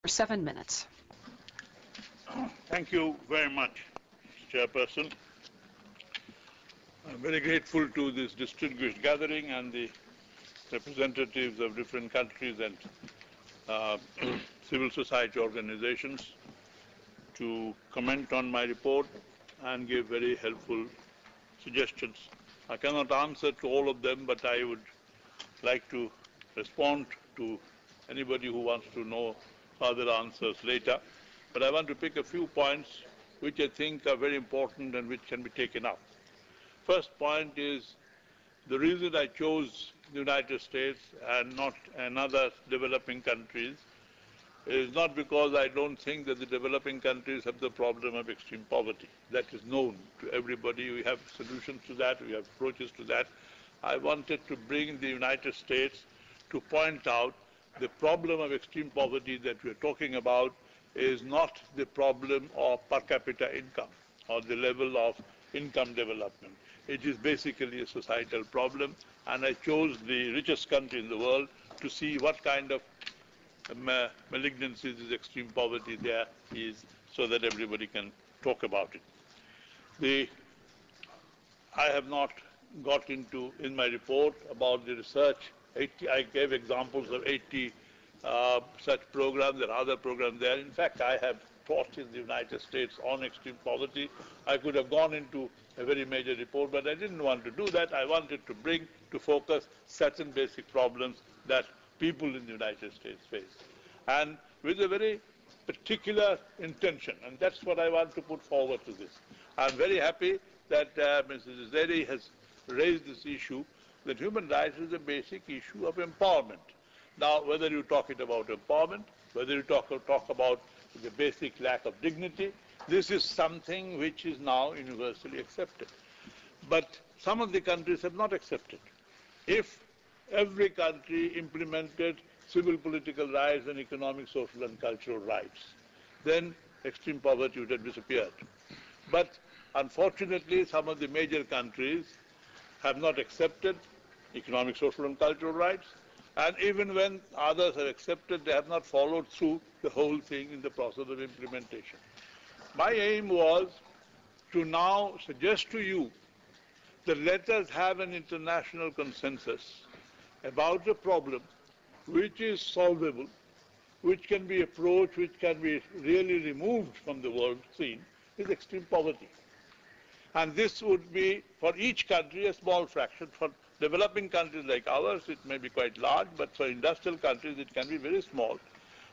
7 minutes. Thank you very much, Chairperson. I'm very grateful to this distinguished gathering and the representatives of different countries and civil society organizations to comment on my report and give very helpful suggestions. I cannot answer to all of them, but I would like to respond to anybody who wants to know further answers later. But I want to pick a few points which I think are very important and which can be taken up. First point is the reason I chose the United States and not another developing countries is not because I don't think that the developing countries have the problem of extreme poverty. That is known to everybody. We have solutions to that. We have approaches to that. I wanted to bring the United States to point out the problem of extreme poverty that we're talking about is not the problem of per capita income or the level of income development. It is basically a societal problem, and I chose the richest country in the world to see what kind of malignancies, extreme poverty there is, so that everybody can talk about it. I have not got into, in my report, about the research. I gave examples of 80 such programs. There are other programs there. In fact, I have taught in the United States on extreme poverty. I could have gone into a very major report, but I didn't want to do that. I wanted to bring to focus certain basic problems that people in the United States face, and with a very particular intention, and that's what I want to put forward to this. I'm very happy that Mrs. Zeri has raised this issue, that human rights is a basic issue of empowerment. Now, whether you talk about empowerment, whether you talk about the basic lack of dignity, this is something which is now universally accepted. But some of the countries have not accepted. If every country implemented civil political rights and economic, social and cultural rights, then extreme poverty would have disappeared. But unfortunately, some of the major countries have not accepted economic, social and cultural rights, and even when others have accepted, they have not followed through the whole thing in the process of implementation. My aim was to now suggest to you that let us have an international consensus about a problem which is solvable, which can be approached, which can be really removed from the world scene, is extreme poverty. And this would be, for each country, a small fraction. For developing countries like ours, it may be quite large, but for industrial countries, it can be very small.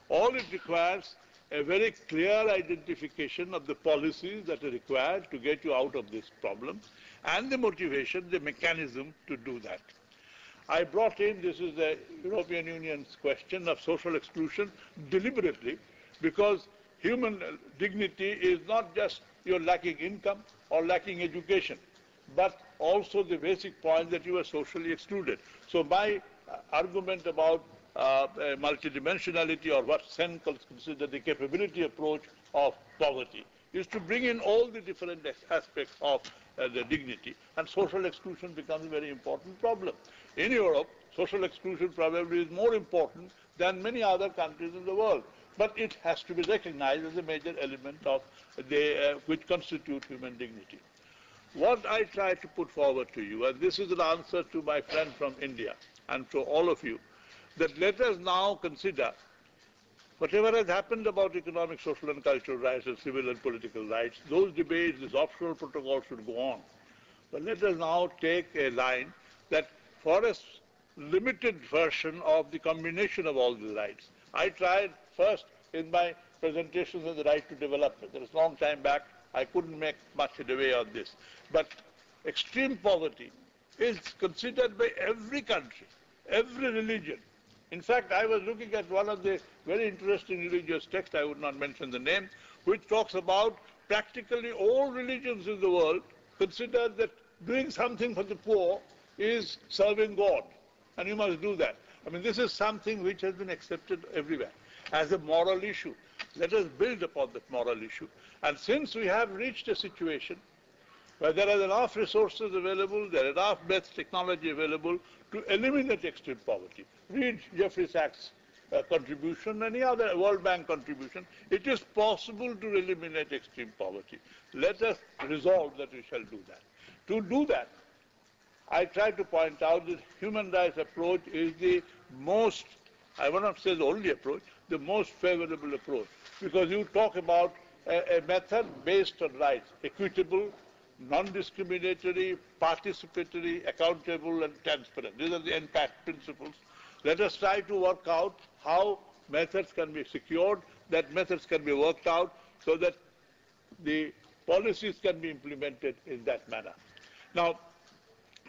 All it requires a very clear identification of the policies that are required to get you out of this problem, and the motivation, the mechanism to do that. I brought in, this is the European Union's question of social exclusion deliberately, because human dignity is not just you're lacking income or lacking education, but also the basic point that you are socially excluded. So my argument about multidimensionality, or what Sen considered the capability approach of poverty, is to bring in all the different aspects of the dignity, and social exclusion becomes a very important problem. In Europe, social exclusion probably is more important than many other countries in the world, but it has to be recognized as a major element of which constitute human dignity. What I try to put forward to you, and this is an answer to my friend from India and to all of you, that let us now consider whatever has happened about economic, social and cultural rights and civil and political rights. Those debates, this optional protocol should go on. But let us now take a line that for a limited version of the combination of all the rights. I tried first in my presentations on the right to development. That was a long time back. I couldn't make much headway on this. But extreme poverty is considered by every country, every religion. In fact, I was looking at one of the very interesting religious texts, I would not mention the name, which talks about practically all religions in the world consider that doing something for the poor is serving God, and you must do that. I mean, this is something which has been accepted everywhere as a moral issue. Let us build upon that moral issue. And since we have reached a situation where there are enough resources available, there is enough best technology available to eliminate extreme poverty. Read Jeffrey Sachs' contribution, any other World Bank contribution, it is possible to eliminate extreme poverty. Let us resolve that we shall do that. To do that, I try to point out that human rights approach is the most, I will not say the only approach, the most favorable approach. Because you talk about a method based on rights, equitable, non-discriminatory, participatory, accountable, and transparent. These are the impact principles. Let us try to work out how methods can be secured, that methods can be worked out, so that the policies can be implemented in that manner. Now,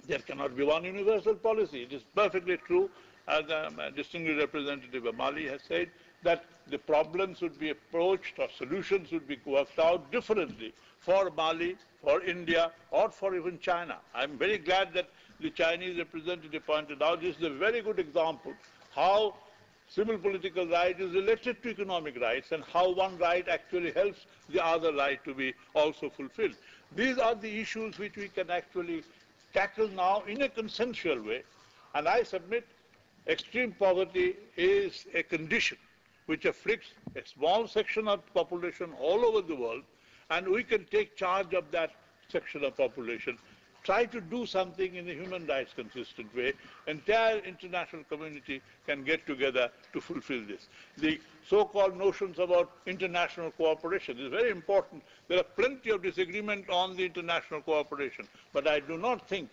there cannot be one universal policy. It is perfectly true, as a distinguished representative of Mali has said, that the problems would be approached or solutions would be worked out differently for Mali, for India, or for even China. I'm very glad that the Chinese representative pointed out this is a very good example how civil political right is related to economic rights and how one right actually helps the other right to be also fulfilled. These are the issues which we can actually tackle now in a consensual way, and I submit extreme poverty is a condition which afflicts a small section of the population all over the world, and we can take charge of that section of population, try to do something in a human rights consistent way. Entire international community can get together to fulfill this. The so-called notions about international cooperation is very important. There are plenty of disagreement on the international cooperation, but I do not think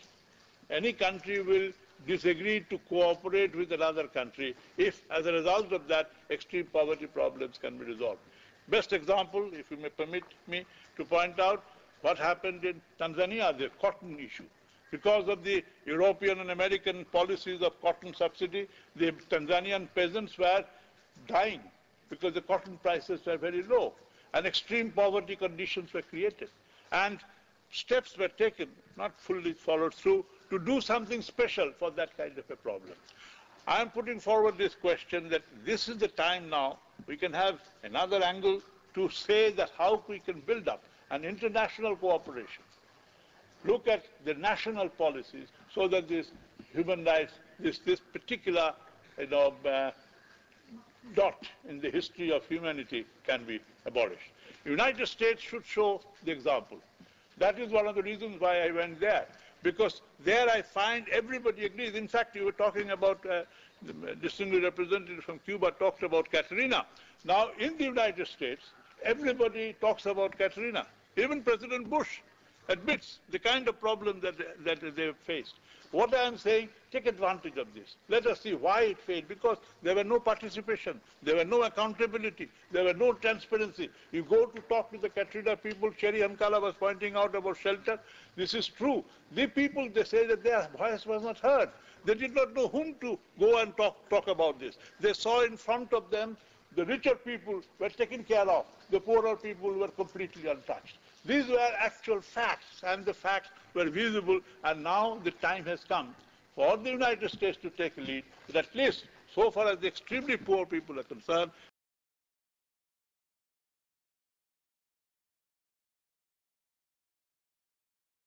any country will disagree to cooperate with another country if, as a result of that, extreme poverty problems can be resolved. Best example, if you may permit me to point out, what happened in Tanzania, the cotton issue. Because of the European and American policies of cotton subsidy, the Tanzanian peasants were dying because the cotton prices were very low and extreme poverty conditions were created. And steps were taken, not fully followed through, to do something special for that kind of a problem. I am putting forward this question that this is the time now, we can have another angle to say that how we can build up an international cooperation. Look at the national policies so that this human rights, this particular dot in the history of humanity can be abolished. The United States should show the example. That is one of the reasons why I went there, because there I find everybody agrees. In fact, you were talking about, the distinguished representative from Cuba talked about Katrina. Now, in the United States, everybody talks about Katrina. Even President Bush admits the kind of problem that they have faced. What I am saying, take advantage of this. Let us see why it failed, because there were no participation, there were no accountability, there were no transparency. You go to talk to the Katrina people, Cherry Hankala was pointing out about shelter. This is true. The people, they say that their voice was not heard. They did not know whom to go and talk about this. They saw in front of them the richer people were taken care of. The poorer people were completely untouched. These were actual facts, and the facts were visible, and now the time has come for the United States to take a lead, that at least, so far as the extremely poor people are concerned,